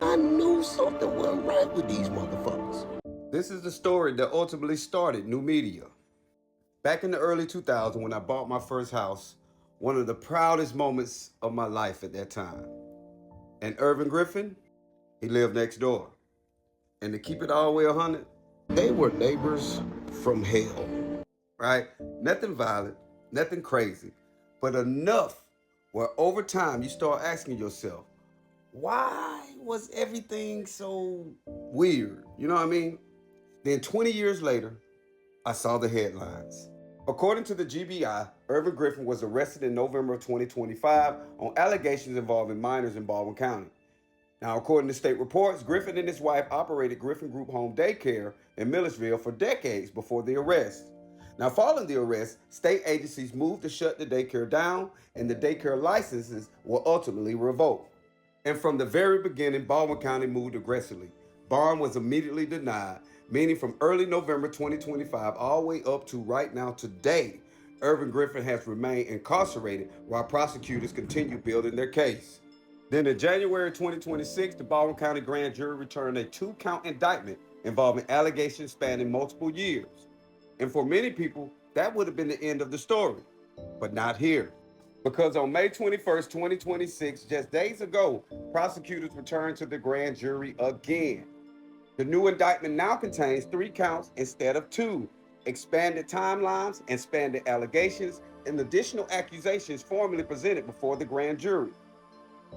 I knew something wasn't right with these motherfuckers. This is the story that ultimately started new media. Back in the early 2000s, when I bought my first house, one of the proudest moments of my life at that time. And Irvin Griffin, he lived next door. And to keep it all the way 100, They were neighbors from hell. right? Nothing violent, nothing crazy, but enough where over time you start asking yourself, why was everything so weird? You know what I mean? Then 20 years later, I saw the headlines. According to the GBI, Irvin Griffin was arrested in November of 2025 on allegations involving minors in Baldwin County. Now, according to state reports, Griffin and his wife operated Griffin Group Home Daycare in Milledgeville for decades before the arrest. Now, following the arrest, state agencies moved to shut the daycare down, and the daycare licenses were ultimately revoked. And from the very beginning, Baldwin County moved aggressively. Bond was immediately denied, meaning from early November 2025 all the way up to right now today, Irvin Griffin has remained incarcerated while prosecutors continue building their case. Then in January 2026, the Baldwin County Grand Jury returned a 2-count indictment involving allegations spanning multiple years. And for many people, that would have been the end of the story. But not here. Because on May 21st, 2026, just days ago, prosecutors returned to the grand jury again. The new indictment now contains 3 counts instead of 2, expanded timelines, expanded allegations, and additional accusations formally presented before the grand jury.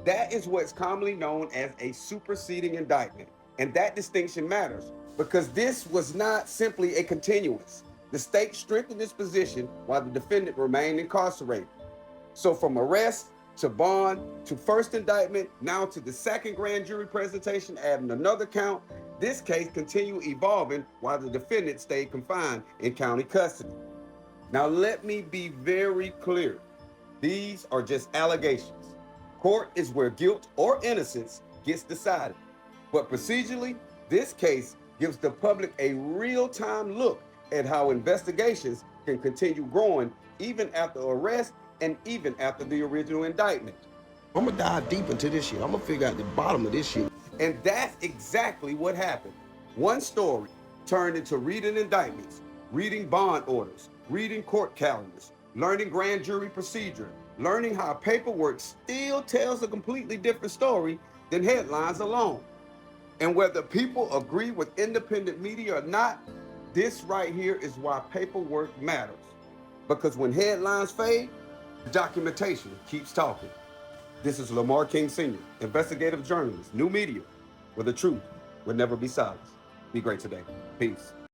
That is what's commonly known as a superseding indictment. And that distinction matters because this was not simply a continuance. The state strengthened its position while the defendant remained incarcerated. So from arrest to bond to first indictment, now to the second grand jury presentation, adding another count, this case continued evolving while the defendant stayed confined in county custody. Now let me be very clear. These are just allegations. Court is where guilt or innocence gets decided. But procedurally, this case gives the public a real-time look at how investigations can continue growing even after arrest and even after the original indictment. I'm gonna dive deep into this shit. I'm gonna figure out the bottom of this shit. And that's exactly what happened. One story turned into reading indictments, reading bond orders, reading court calendars, learning grand jury procedure, learning how paperwork still tells a completely different story than headlines alone. And whether people agree with independent media or not, this right here is why paperwork matters. Because when headlines fade, documentation keeps talking. This is Lamar King Sr., investigative journalist, new media, where the truth will never be silenced. Be great today. Peace.